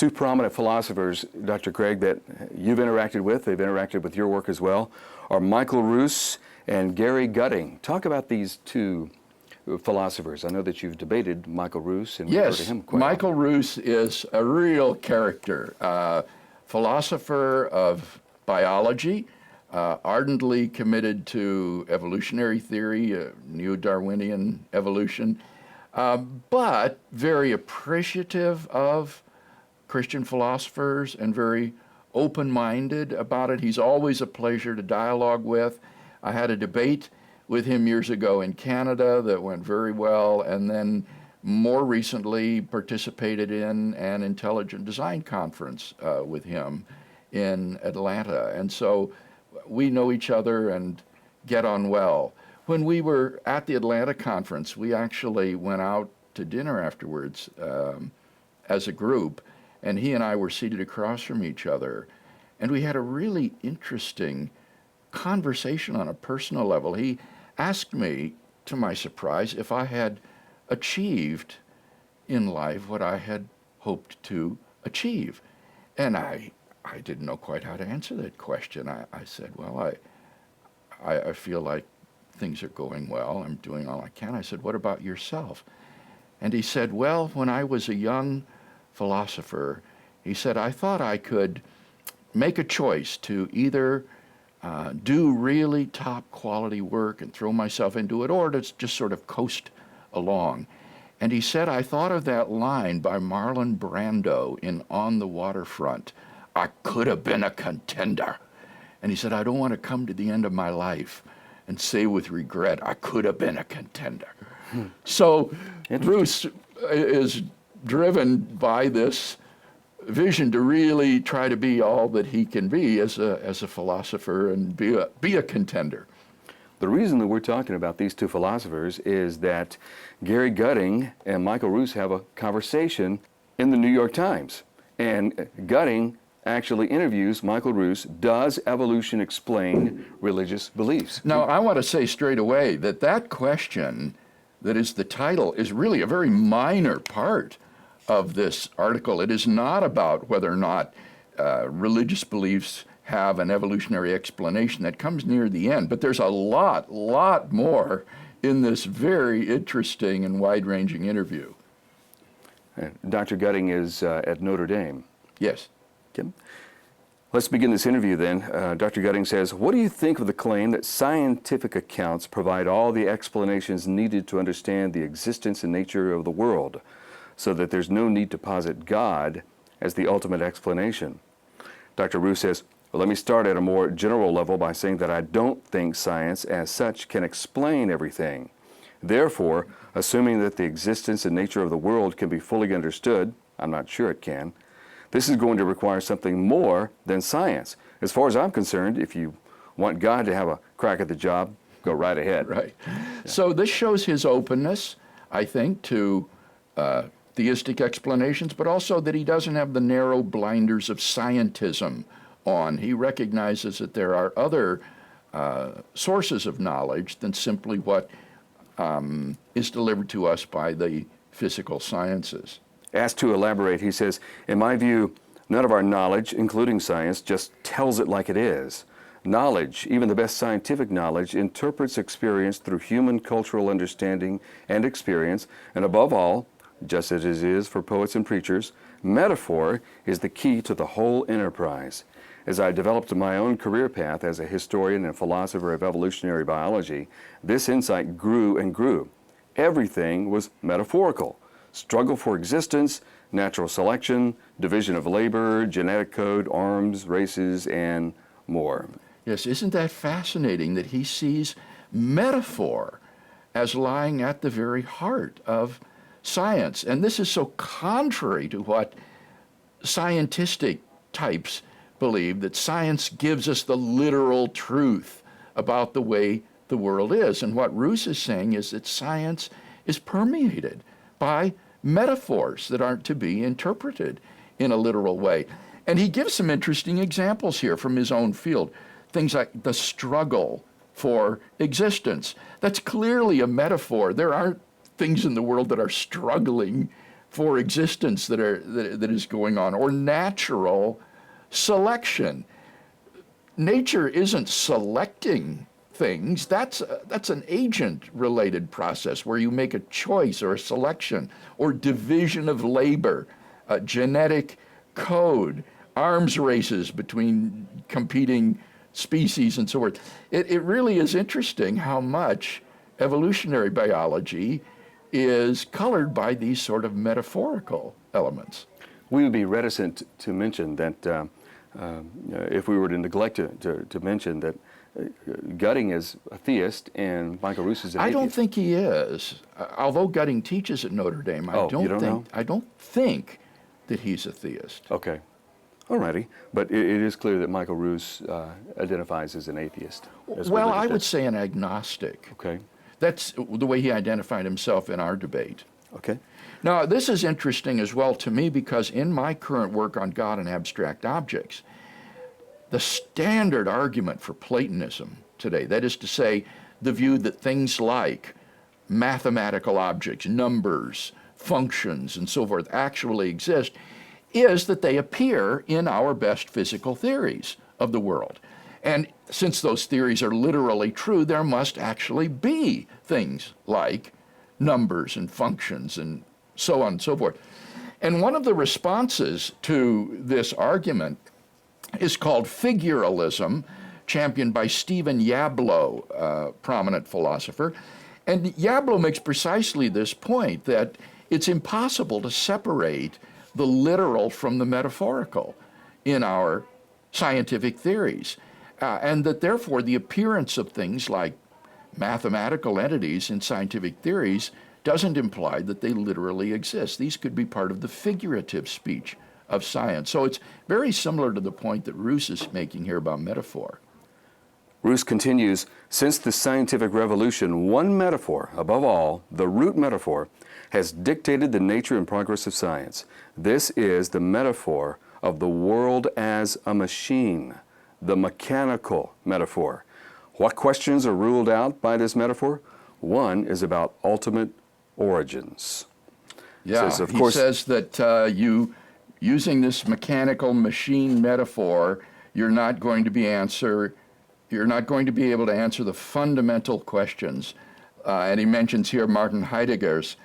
two prominent philosophers, Dr. Craig, that you've interacted with, they've interacted with your work as well, are Michael Ruse and Gary Gutting. Talk about these two philosophers. I know that you've debated Michael Ruse and referred to him quite Michael Ruse is a real character, philosopher of biology, ardently committed to evolutionary theory, neo-Darwinian evolution, but very appreciative of Christian philosophers and very open-minded about it. He's always a pleasure to dialogue with. I had a debate with him years ago in Canada that went very well, and then more recently participated in an intelligent design conference with him in Atlanta. And so we know each other and get on well. When we were at the Atlanta conference, we actually went out to dinner afterwards as a group, and he and I were seated across from each other, and we had a really interesting conversation on a personal level. He asked me, to my surprise, if I had achieved in life what I had hoped to achieve. And I didn't know quite how to answer that question. I said, well, I feel like things are going well. I'm doing all I can. I said, what about yourself? And he said, well, when I was a young philosopher, he said, I thought I could make a choice to either do really top quality work and throw myself into it, or to just sort of coast along. And he said, I thought of that line by Marlon Brando in On the Waterfront, I could have been a contender. And he said, I don't want to come to the end of my life and say with regret, I could have been a contender. So Ruse is driven by this vision to really try to be all that he can be as a philosopher and be a contender. The reason that we're talking about these two philosophers is that Gary Gutting and Michael Ruse have a conversation in the New York Times. And Gutting actually interviews Michael Ruse, does evolution explain religious beliefs? Now, I want to say straight away that that question, that is the title, is really a very minor part of this article. It is not about whether or not religious beliefs have an evolutionary explanation. That comes near the end, but there's a lot more in this very interesting and wide-ranging interview. Dr. Gutting is at Notre Dame. Yes. Okay. Let's begin this interview then. Dr. Gutting says, what do you think of the claim that scientific accounts provide all the explanations needed to understand the existence and nature of the world, so that there's no need to posit God as the ultimate explanation? Dr. Ruse says, well, let me start at a more general level by saying that I don't think science as such can explain everything. Therefore, assuming that the existence and nature of the world can be fully understood, I'm not sure it can, this is going to require something more than science. As far as I'm concerned, if you want God to have a crack at the job, go right ahead. Right. Yeah. So this shows his openness, I think, to theistic explanations, but also that he doesn't have the narrow blinders of scientism on. He recognizes that there are other sources of knowledge than simply what is delivered to us by the physical sciences. Asked to elaborate, he says, in my view, none of our knowledge, including science, just tells it like it is. Knowledge, even the best scientific knowledge, interprets experience through human cultural understanding and experience, and above all, just as it is for poets and preachers, metaphor is the key to the whole enterprise. As I developed my own career path as a historian and philosopher of evolutionary biology, this insight grew and grew. Everything was metaphorical. Struggle for existence, natural selection, division of labor, genetic code, arms, races, and more. Yes, isn't that fascinating that he sees metaphor as lying at the very heart of science? And this is so contrary to what scientistic types believe, that science gives us the literal truth about the way the world is. And what Ruse is saying is that science is permeated by metaphors that aren't to be interpreted in a literal way. And he gives some interesting examples here from his own field. Things like the struggle for existence. That's clearly a metaphor. There aren't things in the world that are struggling for existence that is going on, or natural selection. Nature isn't selecting things. That's an agent-related process where you make a choice or a selection or division of labor, genetic code, arms races between competing species and so forth. It really is interesting how much evolutionary biology is colored by these sort of metaphorical elements. We would be reticent to mention that if we were to neglect to mention that Gutting is a theist and Michael Ruse is an atheist. I don't think he is. Although Gutting teaches at Notre Dame, I don't think that he's a theist. Okay. All righty. But it is clear that Michael Ruse identifies as an atheist. Well, I would say an agnostic. Okay. That's the way he identified himself in our debate. Okay. Now, this is interesting as well to me because in my current work on God and abstract objects, the standard argument for Platonism today, that is to say, the view that things like mathematical objects, numbers, functions, and so forth actually exist, is that they appear in our best physical theories of the world. And since those theories are literally true, there must actually be things like numbers and functions and so on and so forth. And one of the responses to this argument is called figuralism, championed by Stephen Yablo, a prominent philosopher. And Yablo makes precisely this point, that it's impossible to separate the literal from the metaphorical in our scientific theories. And that therefore the appearance of things like mathematical entities in scientific theories doesn't imply that they literally exist. These could be part of the figurative speech of science. So it's very similar to the point that Ruse is making here about metaphor. Ruse continues, since the scientific revolution, one metaphor, above all, the root metaphor, has dictated the nature and progress of science. This is the metaphor of the world as a machine, the mechanical metaphor. What questions are ruled out by this metaphor? One is about ultimate origins. Yeah, he says that using this mechanical machine metaphor, you're not going to be able to answer the fundamental questions. And he mentions here Martin Heidegger's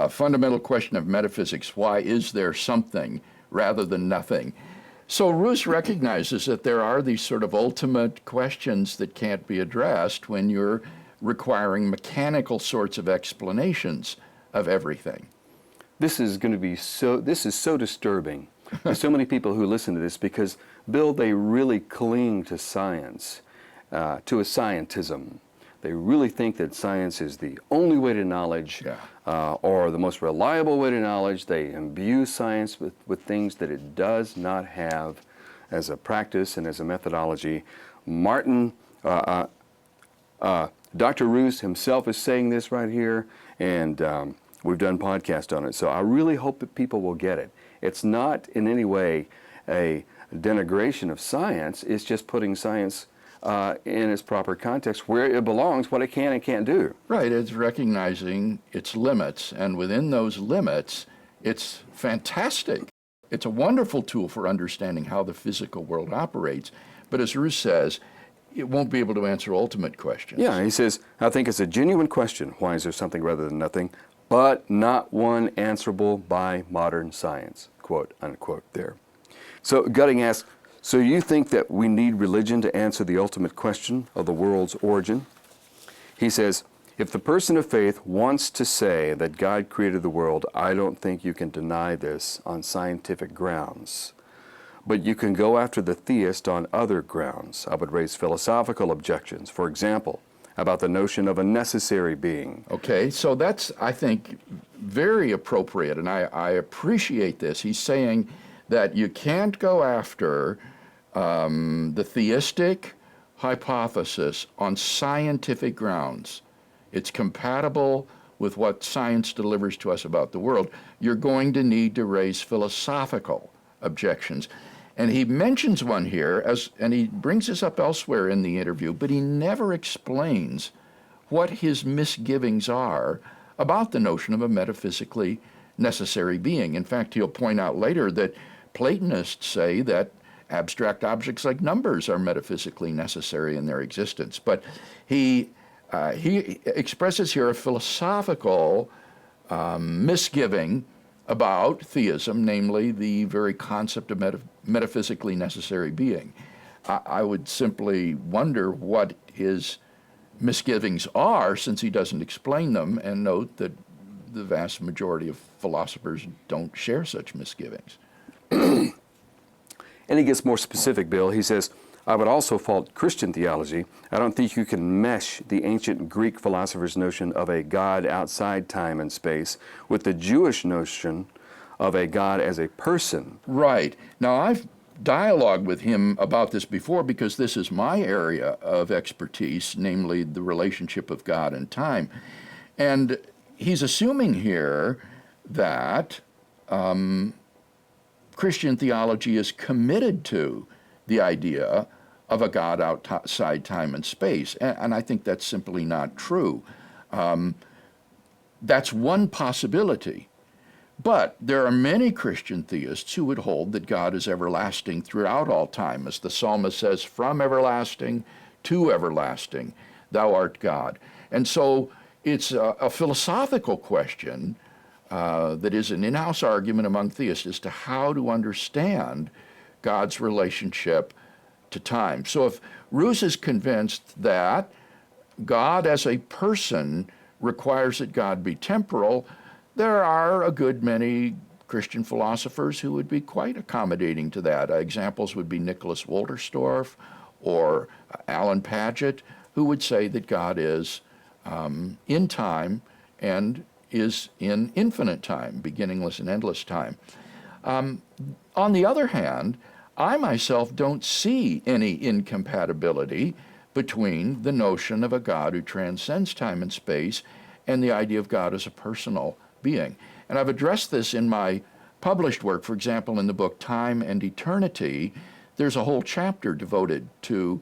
fundamental question of metaphysics: why is there something rather than nothing? So Ruse recognizes that there are these sort of ultimate questions that can't be addressed when you're requiring mechanical sorts of explanations of everything. This is so disturbing. There's so many people who listen to this because, Bill, they really cling to science, to a scientism. They really think that science is the only way to knowledge, or the most reliable way to knowledge. They imbue science with things that it does not have as a practice and as a methodology. Dr. Ruse himself is saying this right here, and we've done podcasts on it. So I really hope that people will get it. It's not in any way a denigration of science. It's just putting science in its proper context, where it belongs, what it can and can't do. Right, it's recognizing its limits, and within those limits, it's fantastic. It's a wonderful tool for understanding how the physical world operates, but as Ruse says, it won't be able to answer ultimate questions. Yeah, he says, I think it's a genuine question, why is there something rather than nothing, but not one answerable by modern science, quote, unquote, there. So Gutting asks, so you think that we need religion to answer the ultimate question of the world's origin? He says, if the person of faith wants to say that God created the world, I don't think you can deny this on scientific grounds. But you can go after the theist on other grounds. I would raise philosophical objections, for example, about the notion of a necessary being. Okay, so that's, I think, very appropriate, and I appreciate this. He's saying that you can't go after the theistic hypothesis on scientific grounds. It's compatible with what science delivers to us about the world. You're going to need to raise philosophical objections. And he mentions one here, and he brings this up elsewhere in the interview, but he never explains what his misgivings are about the notion of a metaphysically necessary being. In fact, he'll point out later that Platonists say that abstract objects like numbers are metaphysically necessary in their existence. But he expresses here a philosophical misgiving about theism, namely the very concept of metaphysically necessary being. I would simply wonder what his misgivings are, since he doesn't explain them, and note that the vast majority of philosophers don't share such misgivings. And he gets more specific, Bill. He says, I would also fault Christian theology. I don't think you can mesh the ancient Greek philosophers' notion of a God outside time and space with the Jewish notion of a God as a person. Right. Now, I've dialogued with him about this before because this is my area of expertise, namely the relationship of God and time. And he's assuming here that Christian theology is committed to the idea of a God outside time and space. And I think that's simply not true. That's one possibility. But there are many Christian theists who would hold that God is everlasting throughout all time. As the psalmist says, from everlasting to everlasting, thou art God. And so it's a philosophical question that is an in-house argument among theists as to how to understand God's relationship to time. So if Ruse is convinced that God as a person requires that God be temporal, there are a good many Christian philosophers who would be quite accommodating to that. Examples would be Nicholas Wolterstorff or Alan Paget, who would say that God is in time and is in infinite time, beginningless and endless time. On the other hand, I myself don't see any incompatibility between the notion of a God who transcends time and space and the idea of God as a personal being. And I've addressed this in my published work. For example, in the book Time and Eternity, there's a whole chapter devoted to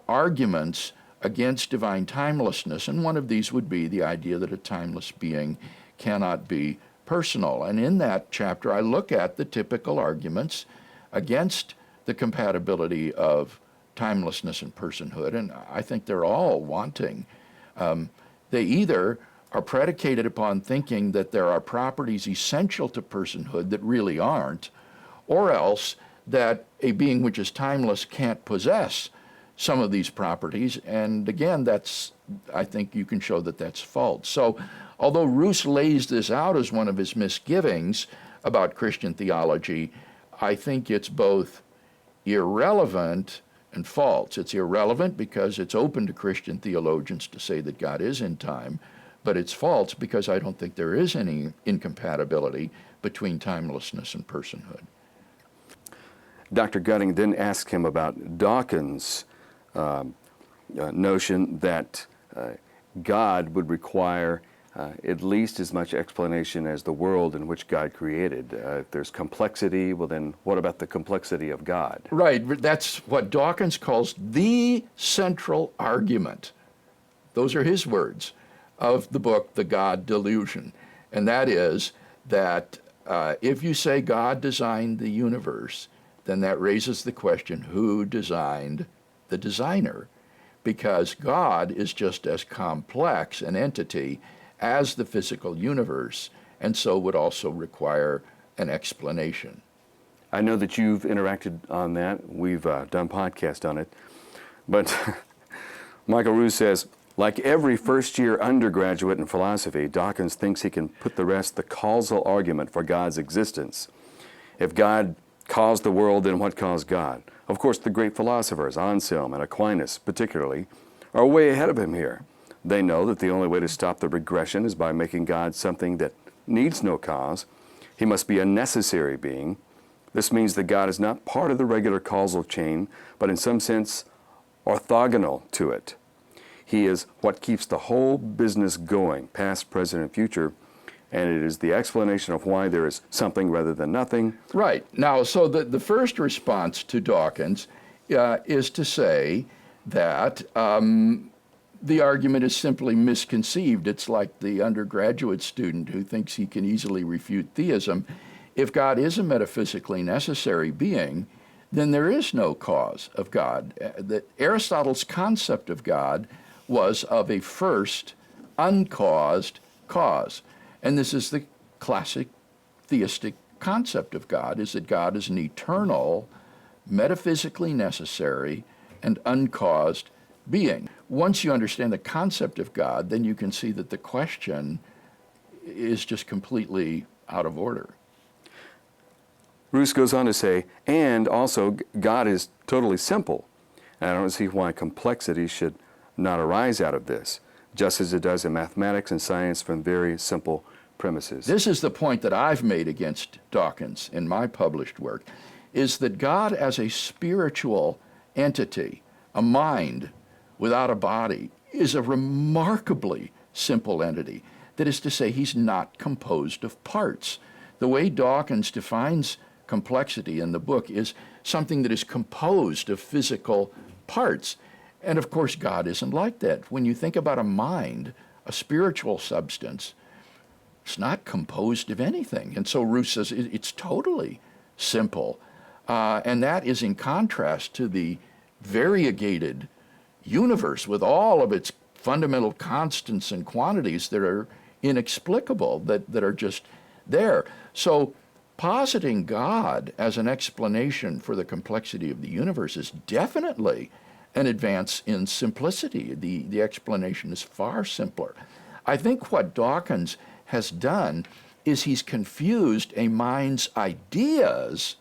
arguments against divine timelessness, and one of these would be the idea that a timeless being cannot be personal. And in that chapter, I look at the typical arguments against the compatibility of timelessness and personhood, and I think they're all wanting. They either are predicated upon thinking that there are properties essential to personhood that really aren't, or else that a being which is timeless can't possess some of these properties. And again, I think you can show that that's false. So although Ruse lays this out as one of his misgivings about Christian theology, I think it's both irrelevant and false. It's irrelevant because it's open to Christian theologians to say that God is in time, but it's false because I don't think there is any incompatibility between timelessness and personhood. Dr. Gutting then asked him about Dawkins' notion that God would require at least as much explanation as the world in which God created. If there's complexity, well then what about the complexity of God? Right, that's what Dawkins calls the central argument. Those are his words of the book, The God Delusion. And that is that if you say God designed the universe, then that raises the question, who designed the designer? Because God is just as complex an entity as the physical universe, and so would also require an explanation. I know that you've interacted on that. We've done podcasts on it. But Michael Ruse says, like every first-year undergraduate in philosophy, Dawkins thinks he can put the rest the causal argument for God's existence. If God caused the world, then what caused God? Of course, the great philosophers, Anselm and Aquinas particularly, are way ahead of him here. They know that the only way to stop the regression is by making God something that needs no cause. He must be a necessary being. This means that God is not part of the regular causal chain, but in some sense orthogonal to it. He is what keeps the whole business going, past, present, and future, and it is the explanation of why there is something rather than nothing. Right. Now, so the first response to Dawkins is to say that the argument is simply misconceived. It's like the undergraduate student who thinks he can easily refute theism. If God is a metaphysically necessary being, then there is no cause of God. Aristotle's concept of God was of a first, uncaused cause. And this is the classic theistic concept of God, is that God is an eternal, metaphysically necessary, and uncaused being. Once you understand the concept of God, then you can see that the question is just completely out of order. Ruse goes on to say, and also God is totally simple. And I don't see why complexity should not arise out of this, just as it does in mathematics and science from very simple premises. This is the point that I've made against Dawkins in my published work, is that God as a spiritual entity, a mind without a body, is a remarkably simple entity. That is to say, he's not composed of parts. The way Dawkins defines complexity in the book is something that is composed of physical parts. And of course, God isn't like that. When you think about a mind, a spiritual substance, it's not composed of anything. And so Ruse says it's totally simple. And that is in contrast to the variegated universe with all of its fundamental constants and quantities that are inexplicable, that are just there. So positing God as an explanation for the complexity of the universe is definitely an advance in simplicity. The explanation is far simpler. I think what Dawkins has done is he's confused a mind's ideas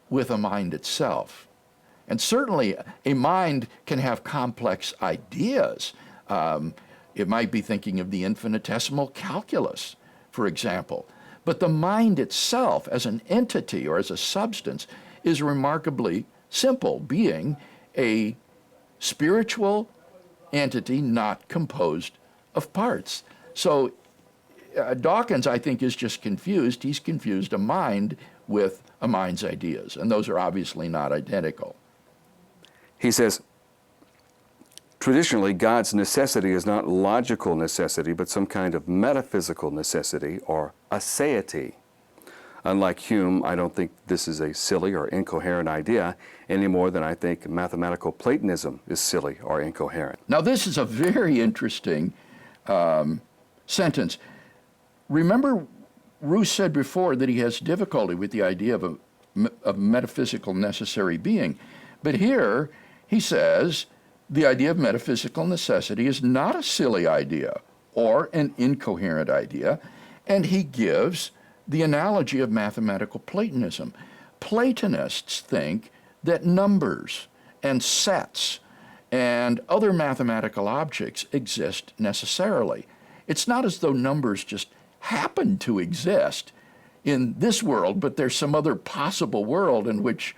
with a mind itself. And certainly a mind can have complex ideas. It might be thinking of the infinitesimal calculus, for example. But the mind itself as an entity or as a substance is remarkably simple, being a spiritual entity not composed of parts. So Dawkins, I think, is just confused. He's confused a mind with a mind's ideas, and those are obviously not identical. He says, traditionally, God's necessity is not logical necessity, but some kind of metaphysical necessity or aseity. Unlike Hume, I don't think this is a silly or incoherent idea any more than I think mathematical Platonism is silly or incoherent. Now, this is a very interesting sentence. Remember, Ruse said before that he has difficulty with the idea of a metaphysical necessary being. But here, he says, the idea of metaphysical necessity is not a silly idea or an incoherent idea, and he gives the analogy of mathematical Platonism. Platonists think that numbers and sets and other mathematical objects exist necessarily. It's not as though numbers just happen to exist in this world, but there's some other possible world in which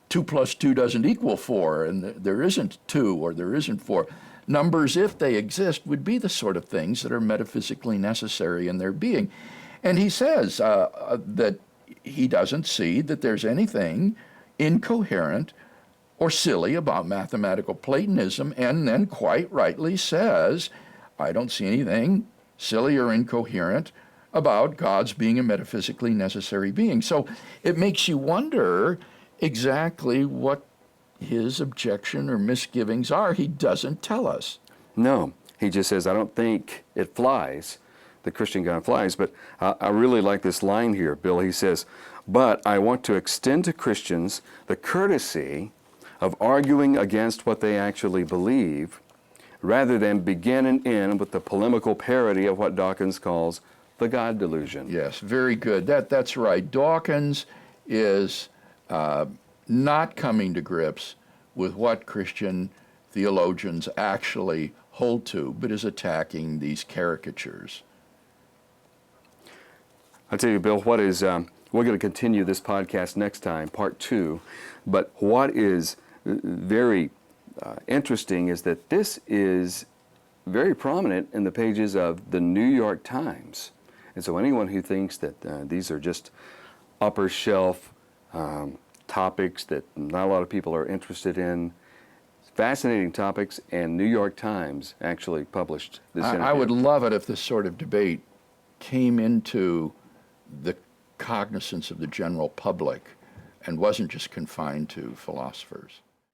2 plus 2 doesn't equal 4, and there isn't 2 or there isn't 4. Numbers, if they exist, would be the sort of things that are metaphysically necessary in their being. And he says that he doesn't see that there's anything incoherent or silly about mathematical Platonism, and then quite rightly says, I don't see anything silly or incoherent about God's being a metaphysically necessary being. So it makes you wonder exactly what his objection or misgivings are. He doesn't tell us. No, he just says, I don't think it flies, the Christian God flies, but I really like this line here, Bill. He says, but I want to extend to Christians the courtesy of arguing against what they actually believe, rather than begin and end with the polemical parody of what Dawkins calls the God delusion. Yes, very good. That's right. Dawkins is not coming to grips with what Christian theologians actually hold to, but is attacking these caricatures. I'll tell you, Bill, what is, we're going to continue this podcast next time, part 2, but what is very interesting is that this is very prominent in the pages of the New York Times. And so anyone who thinks that these are just upper shelf topics that not a lot of people are interested in, Fascinating topics, and New York Times actually published this interview. I would love it if this sort of debate came into the cognizance of the general public and wasn't just confined to philosophers.